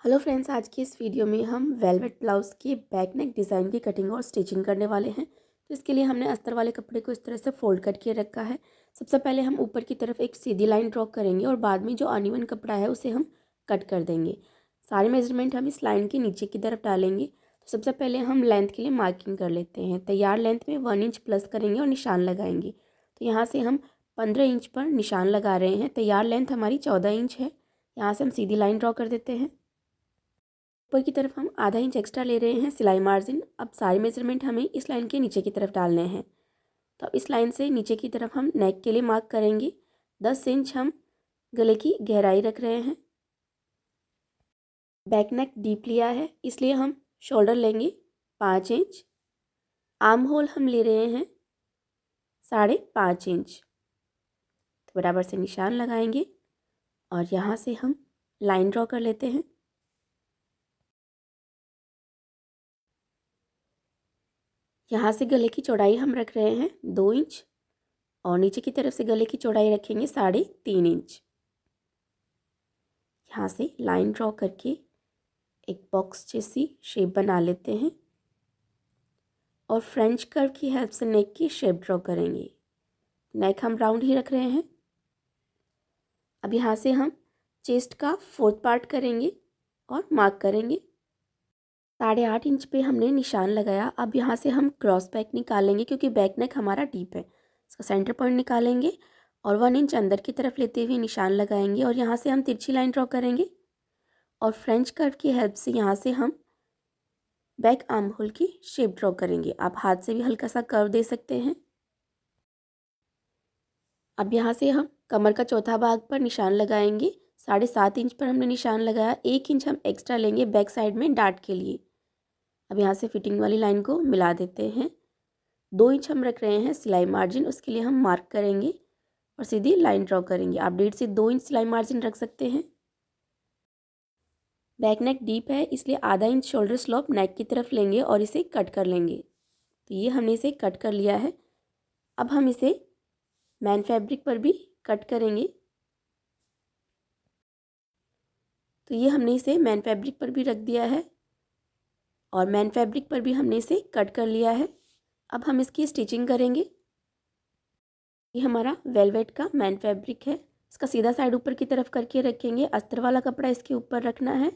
Hello friends, आज की इस वीडियो में हम वेलवेट ब्लाउज़ के बैक नेक डिज़ाइन की कटिंग और स्टिचिंग करने वाले हैं। तो इसके लिए हमने अस्तर वाले कपड़े को इस तरह से फोल्ड करके रखा है। सबसे पहले हम ऊपर की तरफ एक सीधी लाइन ड्रॉ करेंगे और बाद में जो अनइवन कपड़ा है उसे हम कट कर देंगे। सारे मेजरमेंट हम इस लाइन के नीचे की तरफ डालेंगे। तो सबसे पहले हम लेंथ के लिए मार्किंग कर लेते हैं। तैयार लेंथ में 1 इंच प्लस करेंगे और निशान लगाएंगे। तो यहाँ से हम 15 इंच पर निशान लगा रहे हैं। तैयार लेंथ हमारी 14 इंच है। यहाँ से हम सीधी लाइन ड्रॉ कर देते हैं। ऊपर की तरफ हम आधा इंच एक्स्ट्रा ले रहे हैं सिलाई मार्जिन। अब सारे मेजरमेंट हमें इस लाइन के नीचे की तरफ डालने हैं। तो अब इस लाइन से नीचे की तरफ हम नेक के लिए मार्क करेंगे। 10 इंच हम गले की गहराई रख रहे हैं। बैक नेक डीप लिया है, इसलिए हम शोल्डर लेंगे 5 इंच। आर्म होल हम ले रहे हैं 5.5 इंच। तो बराबर से निशान लगाएंगे और यहाँ से हम लाइन ड्रॉ कर लेते हैं। यहाँ से गले की चौड़ाई हम रख रहे हैं 2 इंच और नीचे की तरफ से गले की चौड़ाई रखेंगे 3.5 इंच। यहाँ से लाइन ड्रॉ करके एक बॉक्स जैसी शेप बना लेते हैं और फ्रेंच कर्व की हेल्प से नेक की शेप ड्रॉ करेंगे। नेक हम राउंड ही रख रहे हैं। अब यहाँ से हम चेस्ट का 4th पार्ट करेंगे और मार्क करेंगे। 8.5 इंच पे हमने निशान लगाया। अब यहाँ से हम क्रॉस बैक निकालेंगे क्योंकि बैक नेक हमारा डीप है। इसका सेंटर पॉइंट निकालेंगे और 1 इंच अंदर की तरफ लेते हुए निशान लगाएंगे और यहाँ से हम तिरछी लाइन ड्रॉ करेंगे और फ्रेंच कर्व की हेल्प से यहाँ से हम बैक आर्म होल की शेप ड्रॉ करेंगे। आप हाथ से भी हल्का सा कर्व दे सकते हैं। अब यहाँ से हम कमर का चौथा भाग पर निशान लगाएंगे। 7.5 इंच पर हमने निशान लगाया। 1 इंच हम एक्स्ट्रा लेंगे बैक साइड में डार्ट के लिए। अब यहाँ से फिटिंग वाली लाइन को मिला देते हैं। 2 इंच हम रख रहे हैं सिलाई मार्जिन, उसके लिए हम मार्क करेंगे और सीधी लाइन ड्रॉ करेंगे। आप 1.5 से 2 इंच सिलाई मार्जिन रख सकते हैं। बैक नेक डीप है, इसलिए आधा इंच शोल्डर स्लोप नेक की तरफ लेंगे और इसे कट कर लेंगे। तो ये हमने इसे कट कर लिया है। अब हम इसे मैन फैब्रिक पर भी कट करेंगे। तो ये हमने इसे मैन फैब्रिक पर भी रख दिया है और मैन फैब्रिक पर भी हमने इसे कट कर लिया है। अब हम इसकी स्टिचिंग करेंगे। ये हमारा वेलवेट का मैन फैब्रिक है। इसका सीधा साइड ऊपर की तरफ करके रखेंगे। अस्तर वाला कपड़ा इसके ऊपर रखना है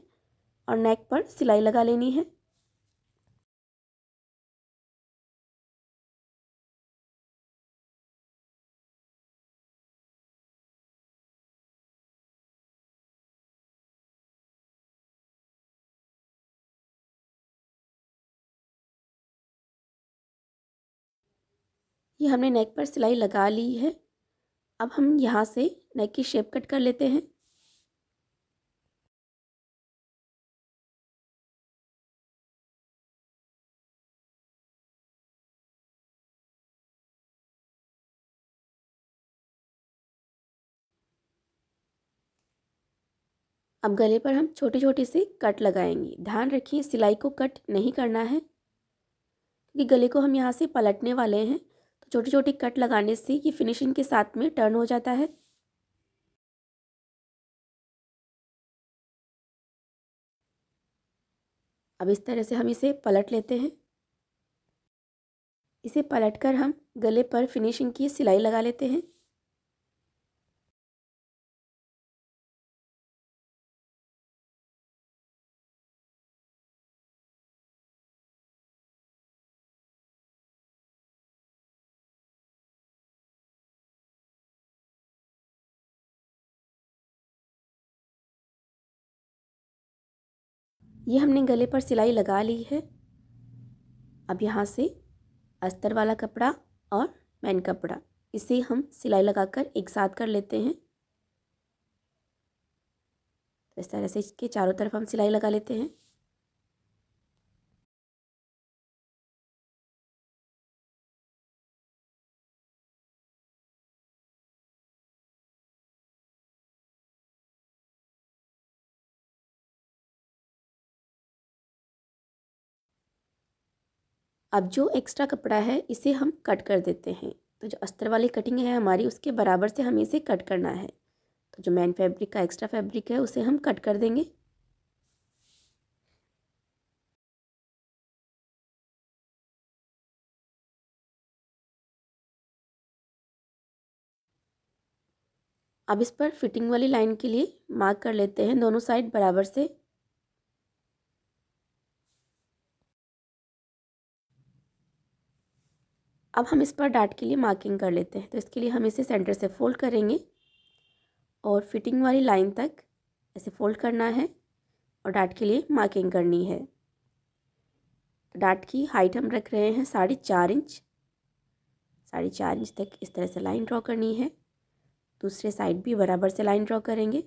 और नेक पर सिलाई लगा लेनी है। ये हमने नेक पर सिलाई लगा ली है। अब हम यहाँ से नेक की शेप कट कर लेते हैं। अब गले पर हम छोटे छोटे से कट लगाएंगे। ध्यान रखिए सिलाई को कट नहीं करना है क्योंकि गले को हम यहाँ से पलटने वाले हैं। तो छोटी छोटी कट लगाने से ये फिनिशिंग के साथ में टर्न हो जाता है। अब इस तरह से हम इसे पलट लेते हैं। इसे पलटकर हम गले पर फिनिशिंग की सिलाई लगा लेते हैं। ये हमने गले पर सिलाई लगा ली है। अब यहाँ से अस्तर वाला कपड़ा और मैन कपड़ा इसे हम सिलाई लगाकर एक साथ कर लेते हैं। तो इस तरह से इसके चारों तरफ हम सिलाई लगा लेते हैं। अब जो एक्स्ट्रा कपड़ा है इसे हम कट कर देते हैं। तो जो अस्तर वाली कटिंग है हमारी उसके बराबर से हमें इसे कट करना है। तो जो मैन फैब्रिक का एक्स्ट्रा फैब्रिक है उसे हम कट कर देंगे। अब इस पर फिटिंग वाली लाइन के लिए मार्क कर लेते हैं दोनों साइड बराबर से। अब हम इस पर डाट के लिए मार्किंग कर लेते हैं। तो इसके लिए हम इसे सेंटर से फोल्ड करेंगे और फिटिंग वाली लाइन तक ऐसे फोल्ड करना है और डाट के लिए मार्किंग करनी है। डाट की हाइट हम रख रहे हैं 4.5 इंच। 4.5 इंच तक इस तरह से लाइन ड्रॉ करनी है। दूसरे साइड भी बराबर से लाइन ड्रॉ करेंगे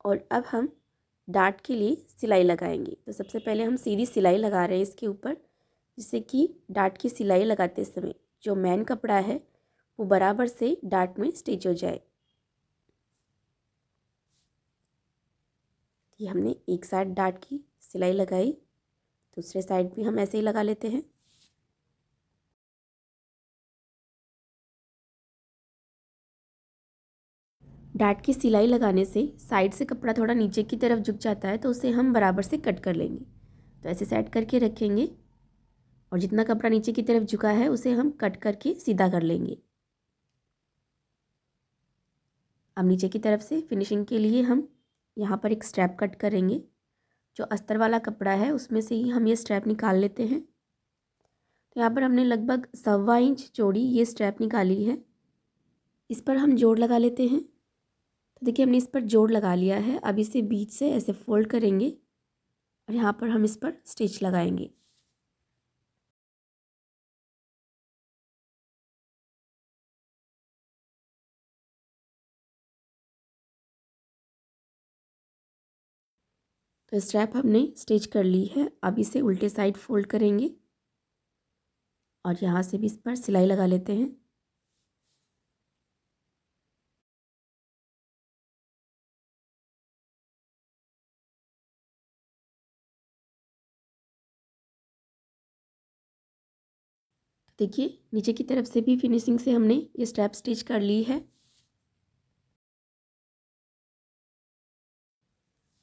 और अब हम डाट के लिए सिलाई लगाएंगे। तो सबसे पहले हम सीधी सिलाई लगा रहे हैं इसके ऊपर, जिससे कि डाट की सिलाई लगाते समय जो मेन कपड़ा है वो बराबर से डाट में स्टिच हो जाए। ये हमने एक साइड डाट की सिलाई लगाई, दूसरे साइड भी हम ऐसे ही लगा लेते हैं। डाट की सिलाई लगाने से साइड से कपड़ा थोड़ा नीचे की तरफ झुक जाता है, तो उसे हम बराबर से कट कर लेंगे। तो ऐसे सेट करके रखेंगे और जितना कपड़ा नीचे की तरफ झुका है उसे हम कट करके सीधा कर लेंगे। अब नीचे की तरफ से फिनिशिंग के लिए हम यहाँ पर एक स्ट्रैप कट करेंगे। जो अस्तर वाला कपड़ा है उसमें से ही हम ये स्ट्रैप निकाल लेते हैं। तो यहाँ पर हमने लगभग 1.25 इंच चौड़ी ये स्ट्रैप निकाली है। इस पर हम जोड़ लगा लेते हैं। तो देखिए हमने इस पर जोड़ लगा लिया है। अब इसे बीच से ऐसे फोल्ड करेंगे और यहाँ पर हम इस पर स्टिच लगाएंगे। तो स्ट्रैप हमने स्टिच कर ली है। अब इसे उल्टे साइड फोल्ड करेंगे और यहाँ से भी इस पर सिलाई लगा लेते हैं। देखिए नीचे की तरफ से भी फिनिशिंग से हमने ये स्ट्रैप स्टिच कर ली है।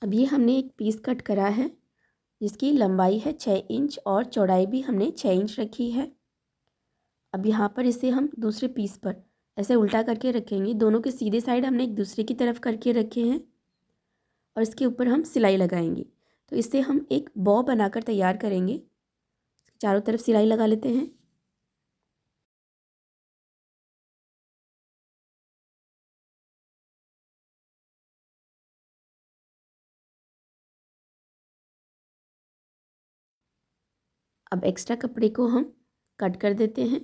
अब ये हमने एक पीस कट करा है जिसकी लंबाई है 6 इंच और चौड़ाई भी हमने 6 इंच रखी है। अब यहाँ पर इसे हम दूसरे पीस पर ऐसे उल्टा करके रखेंगे। दोनों के सीधे साइड हमने एक दूसरे की तरफ करके रखे हैं और इसके ऊपर हम सिलाई लगाएंगे। तो इसे हम एक बॉ बनाकर तैयार करेंगे। चारों तरफ सिलाई लगा लेते हैं। अब एक्स्ट्रा कपड़े को हम कट कर देते हैं।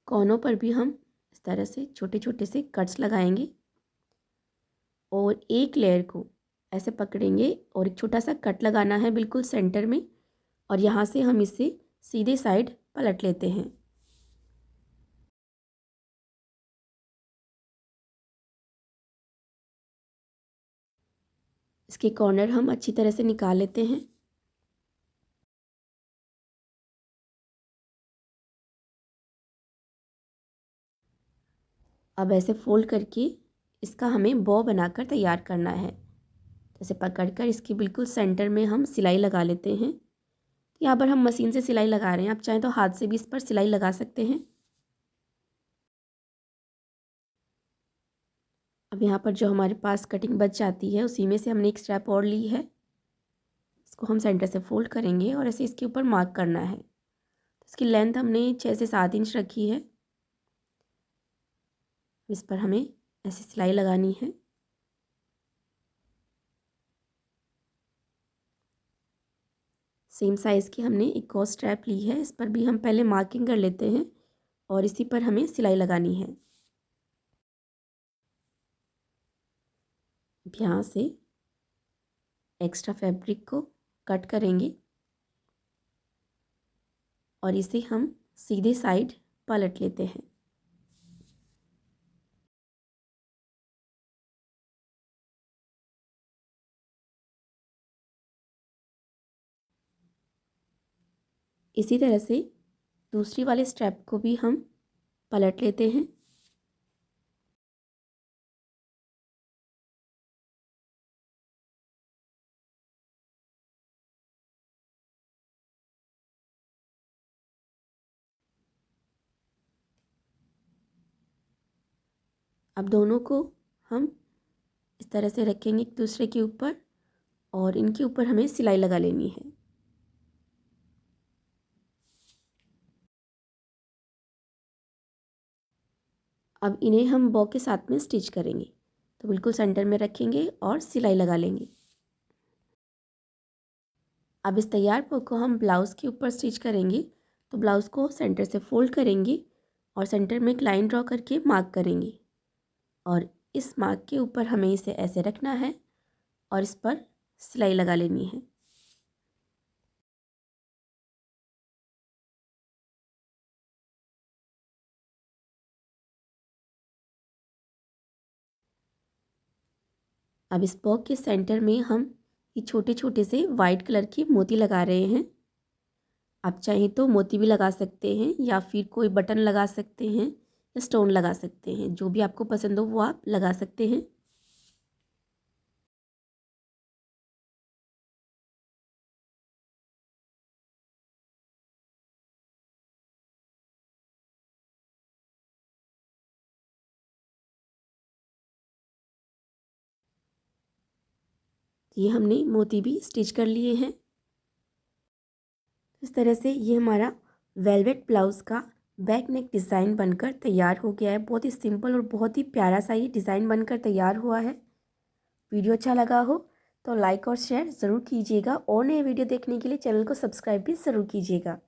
कोनों पर भी हम इस तरह से छोटे छोटे से कट्स लगाएंगे और एक लेयर को ऐसे पकड़ेंगे और एक छोटा सा कट लगाना है बिल्कुल सेंटर में और यहाँ से हम इसे सीधे साइड पलट लेते हैं। इसके कॉर्नर हम अच्छी तरह से निकाल लेते हैं। अब ऐसे फोल्ड करके इसका हमें बॉ बनाकर तैयार करना है। जैसे पकड़कर इसके बिल्कुल सेंटर में हम सिलाई लगा लेते हैं। यहाँ पर हम मशीन से सिलाई लगा रहे हैं, आप चाहें तो हाथ से भी इस पर सिलाई लगा सकते हैं। अब यहाँ पर जो हमारे पास कटिंग बच जाती है उसी में से हमने एक स्ट्रैप और ली है। इसको हम सेंटर से फोल्ड करेंगे और ऐसे इसके ऊपर मार्क करना है। इसकी लेंथ हमने 6 से 7 इंच रखी है। इस पर हमें ऐसी सिलाई लगानी है। सेम साइज़ की हमने एक और स्ट्रैप ली है। इस पर भी हम पहले मार्किंग कर लेते हैं और इसी पर हमें सिलाई लगानी है। यहाँ से एक्स्ट्रा फैब्रिक को कट करेंगे और इसे हम सीधे साइड पलट लेते हैं। इसी तरह से दूसरी वाले स्ट्रैप को भी हम पलट लेते हैं। अब दोनों को हम इस तरह से रखेंगे एक दूसरे के ऊपर और इनके ऊपर हमें सिलाई लगा लेनी है। अब इन्हें हम बॉ के साथ में स्टिच करेंगे, तो बिल्कुल सेंटर में रखेंगे और सिलाई लगा लेंगे। अब इस तैयार बॉ को हम ब्लाउज़ के ऊपर स्टिच करेंगे, तो ब्लाउज़ को सेंटर से फोल्ड करेंगे और सेंटर में एक लाइन ड्रॉ करके मार्क करेंगे और इस मार्क के ऊपर हमें इसे ऐसे रखना है और इस पर सिलाई लगा लेनी है। अब इस बॉ के सेंटर में हम ये छोटे छोटे से वाइट कलर के मोती लगा रहे हैं। आप चाहें तो मोती भी लगा सकते हैं या फिर कोई बटन लगा सकते हैं या स्टोन लगा सकते हैं, जो भी आपको पसंद हो वो आप लगा सकते हैं। ये हमने मोती भी स्टिच कर लिए हैं। इस तरह से ये हमारा वेलवेट ब्लाउज़ का बैक नेक डिज़ाइन बनकर तैयार हो गया है। बहुत ही सिंपल और बहुत ही प्यारा सा ये डिज़ाइन बनकर तैयार हुआ है। वीडियो अच्छा लगा हो तो लाइक और शेयर ज़रूर कीजिएगा और नए वीडियो देखने के लिए चैनल को सब्सक्राइब भी ज़रूर कीजिएगा।